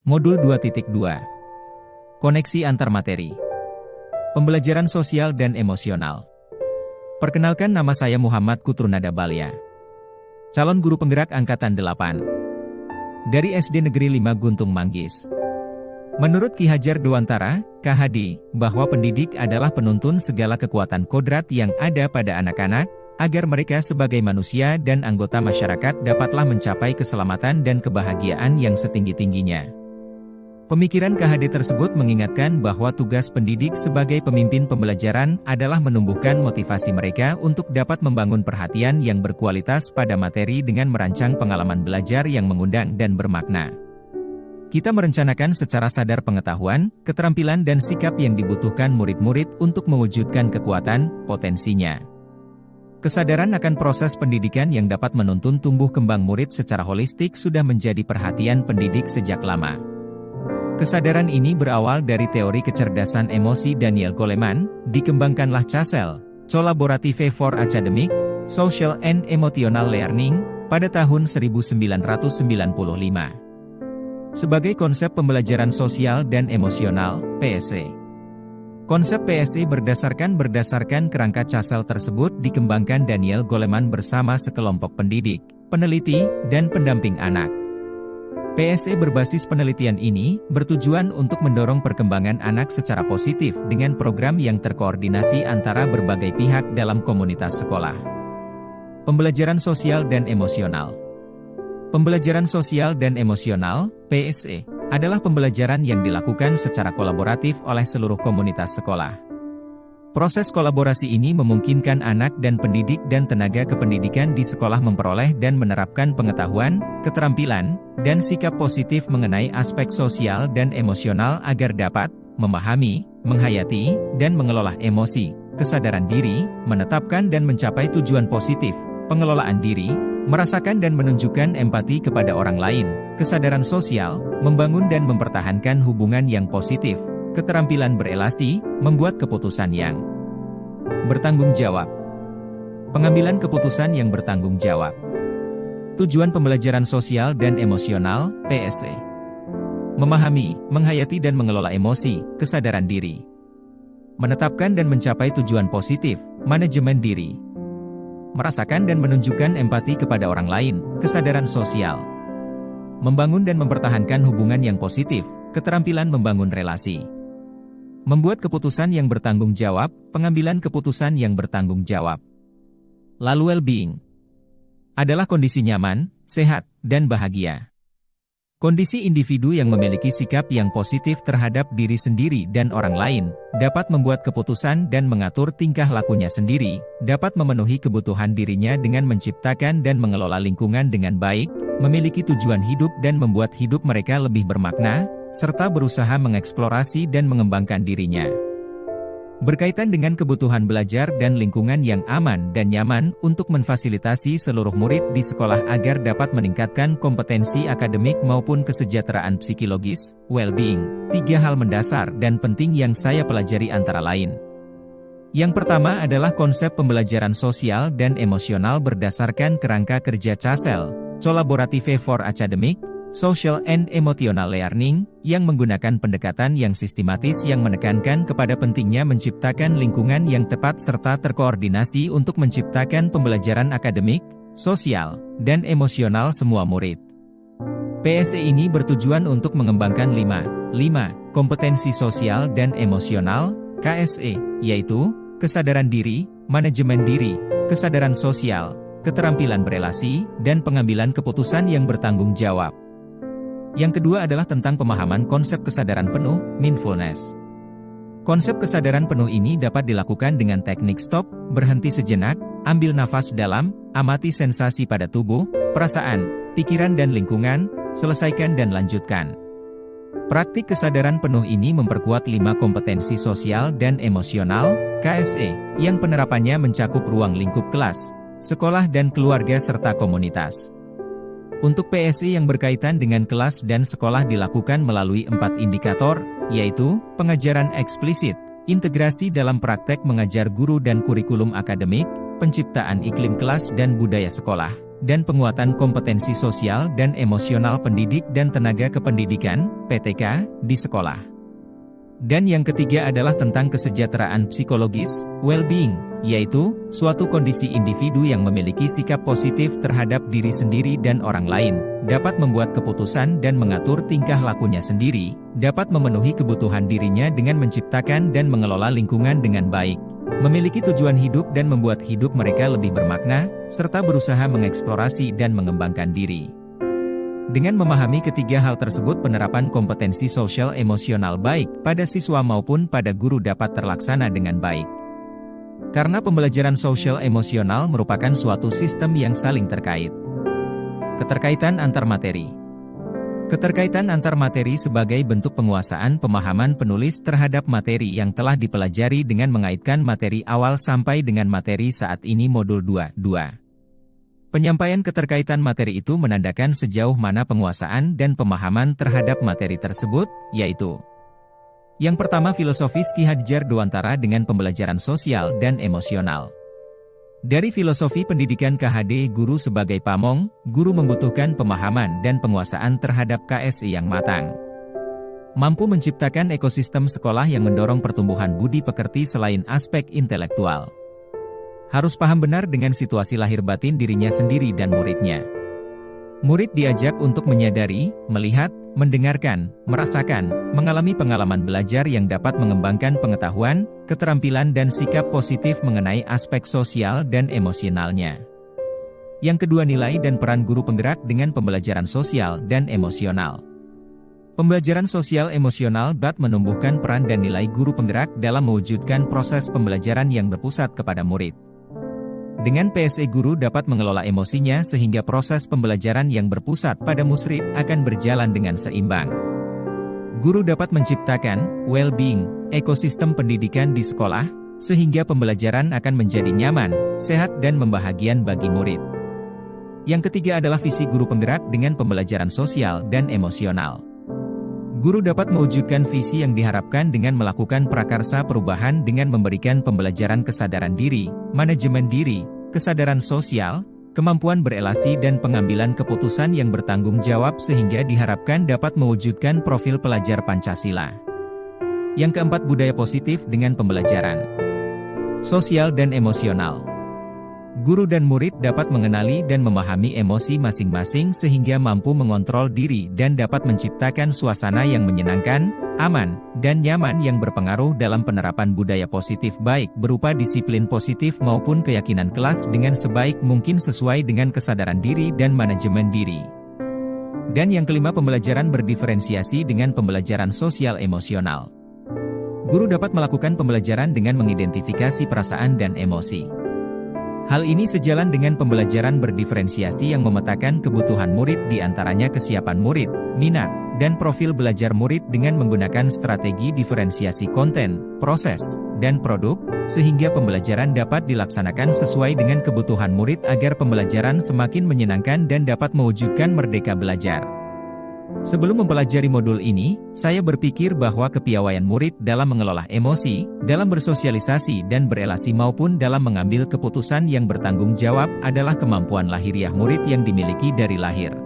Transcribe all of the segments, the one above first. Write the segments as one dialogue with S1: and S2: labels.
S1: Modul 2.2 Koneksi antar materi. Pembelajaran sosial dan emosional. Perkenalkan, nama saya Muhammad Kutrunada Balya, calon guru penggerak Angkatan 8 dari SD Negeri 5 Guntung Manggis. Menurut Ki Hajar Dewantara, KHD, bahwa pendidik adalah penuntun segala kekuatan kodrat yang ada pada anak-anak, agar mereka sebagai manusia dan anggota masyarakat dapatlah mencapai keselamatan dan kebahagiaan yang setinggi-tingginya. Pemikiran KHD tersebut mengingatkan bahwa tugas pendidik sebagai pemimpin pembelajaran adalah menumbuhkan motivasi mereka untuk dapat membangun perhatian yang berkualitas pada materi dengan merancang pengalaman belajar yang mengundang dan bermakna. Kita merencanakan secara sadar pengetahuan, keterampilan dan sikap yang dibutuhkan murid-murid untuk mewujudkan kekuatan, potensinya. Kesadaran akan proses pendidikan yang dapat menuntun tumbuh kembang murid secara holistik sudah menjadi perhatian pendidik sejak lama. Kesadaran ini berawal dari teori kecerdasan emosi Daniel Goleman, dikembangkanlah CASEL, Collaborative for Academic, Social and Emotional Learning, pada tahun 1995. Sebagai konsep pembelajaran sosial dan emosional, PSE. Konsep PSE berdasarkan kerangka CASEL tersebut dikembangkan Daniel Goleman bersama sekelompok pendidik, peneliti, dan pendamping anak. PSE berbasis penelitian ini bertujuan untuk mendorong perkembangan anak secara positif dengan program yang terkoordinasi antara berbagai pihak dalam komunitas sekolah. Pembelajaran sosial dan emosional. Pembelajaran sosial dan emosional, PSE, adalah pembelajaran yang dilakukan secara kolaboratif oleh seluruh komunitas sekolah. Proses kolaborasi ini memungkinkan anak dan pendidik dan tenaga kependidikan di sekolah memperoleh dan menerapkan pengetahuan, keterampilan, dan sikap positif mengenai aspek sosial dan emosional agar dapat memahami, menghayati, dan mengelola emosi, kesadaran diri, menetapkan dan mencapai tujuan positif, pengelolaan diri, merasakan dan menunjukkan empati kepada orang lain, kesadaran sosial, membangun dan mempertahankan hubungan yang positif, keterampilan berelasi, membuat keputusan yang bertanggung jawab. Pengambilan keputusan yang bertanggung jawab. Tujuan pembelajaran sosial dan emosional, PSE. Memahami, menghayati dan mengelola emosi, kesadaran diri. Menetapkan dan mencapai tujuan positif, manajemen diri. Merasakan dan menunjukkan empati kepada orang lain, kesadaran sosial. Membangun dan mempertahankan hubungan yang positif, keterampilan membangun relasi. Membuat keputusan yang bertanggung jawab, pengambilan keputusan yang bertanggung jawab. Lalu well-being adalah kondisi nyaman, sehat, dan bahagia. Kondisi individu yang memiliki sikap yang positif terhadap diri sendiri dan orang lain, dapat membuat keputusan dan mengatur tingkah lakunya sendiri, dapat memenuhi kebutuhan dirinya dengan menciptakan dan mengelola lingkungan dengan baik, memiliki tujuan hidup dan membuat hidup mereka lebih bermakna, serta berusaha mengeksplorasi dan mengembangkan dirinya. Berkaitan dengan kebutuhan belajar dan lingkungan yang aman dan nyaman untuk memfasilitasi seluruh murid di sekolah agar dapat meningkatkan kompetensi akademik maupun kesejahteraan psikologis, well-being, 3 hal mendasar dan penting yang saya pelajari antara lain. Yang pertama adalah konsep pembelajaran sosial dan emosional berdasarkan kerangka kerja CASEL, Collaborative for Academic, Social and Emotional Learning, yang menggunakan pendekatan yang sistematis yang menekankan kepada pentingnya menciptakan lingkungan yang tepat serta terkoordinasi untuk menciptakan pembelajaran akademik, sosial, dan emosional semua murid. PSE ini bertujuan untuk mengembangkan 5 kompetensi sosial dan emosional, KSE, yaitu kesadaran diri, manajemen diri, kesadaran sosial, keterampilan berelasi, dan pengambilan keputusan yang bertanggung jawab. Yang kedua adalah tentang pemahaman konsep kesadaran penuh, mindfulness. Konsep kesadaran penuh ini dapat dilakukan dengan teknik stop, berhenti sejenak, ambil nafas dalam, amati sensasi pada tubuh, perasaan, pikiran dan lingkungan, selesaikan dan lanjutkan. Praktik kesadaran penuh ini memperkuat 5 kompetensi sosial dan emosional, KSE, yang penerapannya mencakup ruang lingkup kelas, sekolah dan keluarga serta komunitas. Untuk PSE yang berkaitan dengan kelas dan sekolah dilakukan melalui 4 indikator, yaitu pengajaran eksplisit, integrasi dalam praktek mengajar guru dan kurikulum akademik, penciptaan iklim kelas dan budaya sekolah, dan penguatan kompetensi sosial dan emosional pendidik dan tenaga kependidikan, PTK, di sekolah. Dan yang ketiga adalah tentang kesejahteraan psikologis, well-being, yaitu suatu kondisi individu yang memiliki sikap positif terhadap diri sendiri dan orang lain, dapat membuat keputusan dan mengatur tingkah lakunya sendiri, dapat memenuhi kebutuhan dirinya dengan menciptakan dan mengelola lingkungan dengan baik, memiliki tujuan hidup dan membuat hidup mereka lebih bermakna, serta berusaha mengeksplorasi dan mengembangkan diri. Dengan memahami ketiga hal tersebut, penerapan kompetensi sosial emosional baik pada siswa maupun pada guru dapat terlaksana dengan baik. Karena pembelajaran sosial emosional merupakan suatu sistem yang saling terkait. Keterkaitan antar materi. Keterkaitan antar materi sebagai bentuk penguasaan pemahaman penulis terhadap materi yang telah dipelajari dengan mengaitkan materi awal sampai dengan materi saat ini modul 2.2. Penyampaian keterkaitan materi itu menandakan sejauh mana penguasaan dan pemahaman terhadap materi tersebut, yaitu yang pertama, filosofis Ki Hadjar Dewantara dengan pembelajaran sosial dan emosional. Dari filosofi pendidikan KHD, guru sebagai pamong, guru membutuhkan pemahaman dan penguasaan terhadap KSI yang matang. Mampu menciptakan ekosistem sekolah yang mendorong pertumbuhan budi pekerti selain aspek intelektual. Harus paham benar dengan situasi lahir batin dirinya sendiri dan muridnya. Murid diajak untuk menyadari, melihat, mendengarkan, merasakan, mengalami pengalaman belajar yang dapat mengembangkan pengetahuan, keterampilan dan sikap positif mengenai aspek sosial dan emosionalnya. Yang kedua, nilai dan peran guru penggerak dengan pembelajaran sosial dan emosional. Pembelajaran sosial emosional dapat menumbuhkan peran dan nilai guru penggerak dalam mewujudkan proses pembelajaran yang berpusat kepada murid. Dengan PSE, guru dapat mengelola emosinya sehingga proses pembelajaran yang berpusat pada murid akan berjalan dengan seimbang. Guru dapat menciptakan well-being, ekosistem pendidikan di sekolah, sehingga pembelajaran akan menjadi nyaman, sehat dan membahagiakan bagi murid. Yang ketiga adalah visi guru penggerak dengan pembelajaran sosial dan emosional. Guru dapat mewujudkan visi yang diharapkan dengan melakukan prakarsa perubahan dengan memberikan pembelajaran kesadaran diri, manajemen diri, kesadaran sosial, kemampuan berelasi dan pengambilan keputusan yang bertanggung jawab sehingga diharapkan dapat mewujudkan profil pelajar Pancasila. Yang keempat, budaya positif dengan pembelajaran sosial dan emosional. Guru dan murid dapat mengenali dan memahami emosi masing-masing sehingga mampu mengontrol diri dan dapat menciptakan suasana yang menyenangkan, aman, dan nyaman yang berpengaruh dalam penerapan budaya positif baik berupa disiplin positif maupun keyakinan kelas dengan sebaik mungkin sesuai dengan kesadaran diri dan manajemen diri. Dan yang kelima, pembelajaran berdiferensiasi dengan pembelajaran sosial emosional. Guru dapat melakukan pembelajaran dengan mengidentifikasi perasaan dan emosi. Hal ini sejalan dengan pembelajaran berdiferensiasi yang memetakan kebutuhan murid di antaranya kesiapan murid, minat, dan profil belajar murid dengan menggunakan strategi diferensiasi konten, proses, dan produk, sehingga pembelajaran dapat dilaksanakan sesuai dengan kebutuhan murid agar pembelajaran semakin menyenangkan dan dapat mewujudkan merdeka belajar. Sebelum mempelajari modul ini, saya berpikir bahwa kepiawaian murid dalam mengelola emosi, dalam bersosialisasi dan berelasi maupun dalam mengambil keputusan yang bertanggung jawab adalah kemampuan lahiriah murid yang dimiliki dari lahir.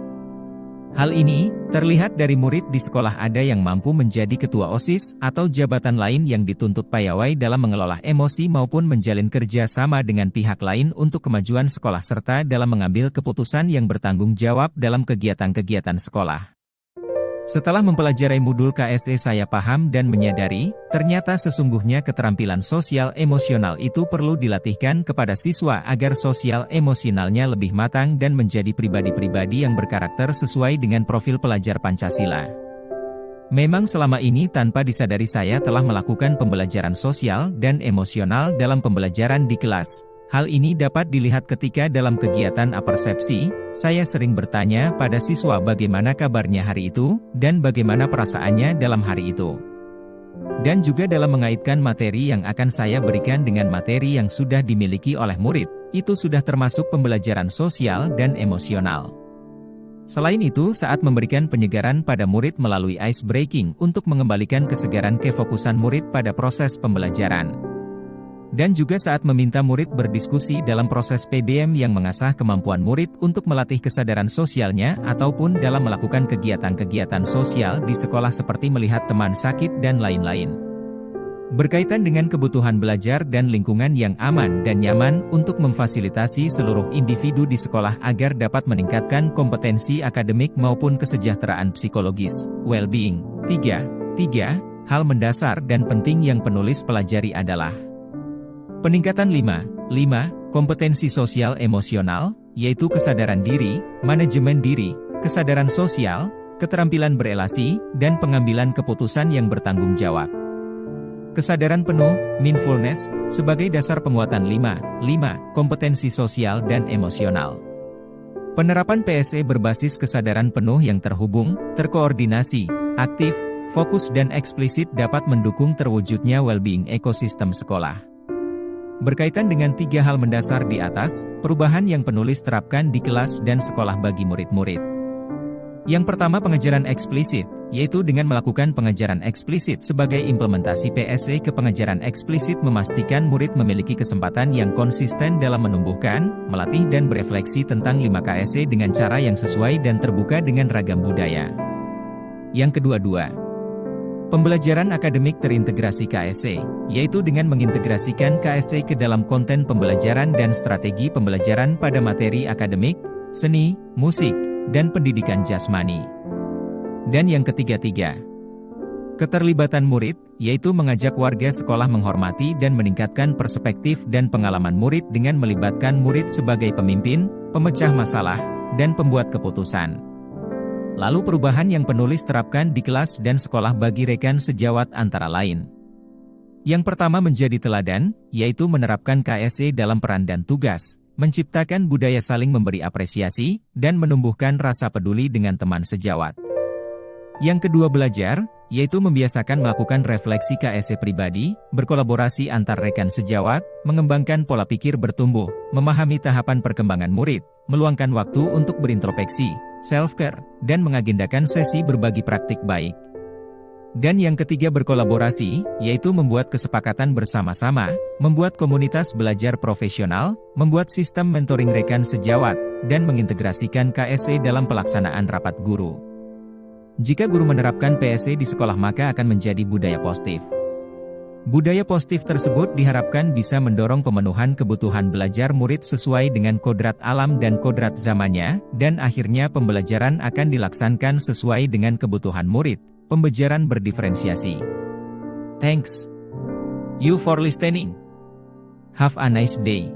S1: Hal ini terlihat dari murid di sekolah ada yang mampu menjadi ketua OSIS atau jabatan lain yang dituntut payawai dalam mengelola emosi maupun menjalin kerja sama dengan pihak lain untuk kemajuan sekolah serta dalam mengambil keputusan yang bertanggung jawab dalam kegiatan-kegiatan sekolah. Setelah mempelajari modul KSE, saya paham dan menyadari, ternyata sesungguhnya keterampilan sosial emosional itu perlu dilatihkan kepada siswa agar sosial emosionalnya lebih matang dan menjadi pribadi-pribadi yang berkarakter sesuai dengan profil pelajar Pancasila. Memang selama ini tanpa disadari saya telah melakukan pembelajaran sosial dan emosional dalam pembelajaran di kelas. Hal ini dapat dilihat ketika dalam kegiatan apersepsi, saya sering bertanya pada siswa bagaimana kabarnya hari itu, dan bagaimana perasaannya dalam hari itu. Dan juga dalam mengaitkan materi yang akan saya berikan dengan materi yang sudah dimiliki oleh murid, itu sudah termasuk pembelajaran sosial dan emosional. Selain itu, saat memberikan penyegaran pada murid melalui ice breaking untuk mengembalikan kesegaran kefokusan murid pada proses pembelajaran. Dan juga saat meminta murid berdiskusi dalam proses PDM yang mengasah kemampuan murid untuk melatih kesadaran sosialnya ataupun dalam melakukan kegiatan-kegiatan sosial di sekolah seperti melihat teman sakit dan lain-lain. Berkaitan dengan kebutuhan belajar dan lingkungan yang aman dan nyaman untuk memfasilitasi seluruh individu di sekolah agar dapat meningkatkan kompetensi akademik maupun kesejahteraan psikologis, well-being. 3 hal mendasar dan penting yang penulis pelajari adalah peningkatan 5. Kompetensi sosial emosional, yaitu kesadaran diri, manajemen diri, kesadaran sosial, keterampilan berelasi, dan pengambilan keputusan yang bertanggung jawab. Kesadaran penuh, mindfulness, sebagai dasar penguatan 5. Kompetensi sosial dan emosional. Penerapan PSE berbasis kesadaran penuh yang terhubung, terkoordinasi, aktif, fokus dan eksplisit dapat mendukung terwujudnya well-being ekosistem sekolah. Berkaitan dengan 3 hal mendasar di atas, perubahan yang penulis terapkan di kelas dan sekolah bagi murid-murid. Yang pertama, pengajaran eksplisit, yaitu dengan melakukan pengajaran eksplisit sebagai implementasi PSE ke pengajaran eksplisit memastikan murid memiliki kesempatan yang konsisten dalam menumbuhkan, melatih dan berefleksi tentang 5 KSE dengan cara yang sesuai dan terbuka dengan ragam budaya. Yang kedua, pembelajaran akademik terintegrasi KSE, yaitu dengan mengintegrasikan KSE ke dalam konten pembelajaran dan strategi pembelajaran pada materi akademik, seni, musik, dan pendidikan jasmani. Dan yang ketiga, keterlibatan murid, yaitu mengajak warga sekolah menghormati dan meningkatkan perspektif dan pengalaman murid dengan melibatkan murid sebagai pemimpin, pemecah masalah, dan pembuat keputusan. Lalu perubahan yang penulis terapkan di kelas dan sekolah bagi rekan sejawat antara lain. Yang pertama menjadi teladan, yaitu menerapkan KSE dalam peran dan tugas, menciptakan budaya saling memberi apresiasi, dan menumbuhkan rasa peduli dengan teman sejawat. Yang kedua belajar, yaitu membiasakan melakukan refleksi KSE pribadi, berkolaborasi antar rekan sejawat, mengembangkan pola pikir bertumbuh, memahami tahapan perkembangan murid, meluangkan waktu untuk berintrospeksi, self-care, dan mengagendakan sesi berbagi praktik baik. Dan yang ketiga berkolaborasi, yaitu membuat kesepakatan bersama-sama, membuat komunitas belajar profesional, membuat sistem mentoring rekan sejawat, dan mengintegrasikan KSE dalam pelaksanaan rapat guru. Jika guru menerapkan PSE di sekolah maka akan menjadi budaya positif. Budaya positif tersebut diharapkan bisa mendorong pemenuhan kebutuhan belajar murid sesuai dengan kodrat alam dan kodrat zamannya, dan akhirnya pembelajaran akan dilaksanakan sesuai dengan kebutuhan murid. Pembelajaran berdiferensiasi. Thanks you for listening. Have a nice day.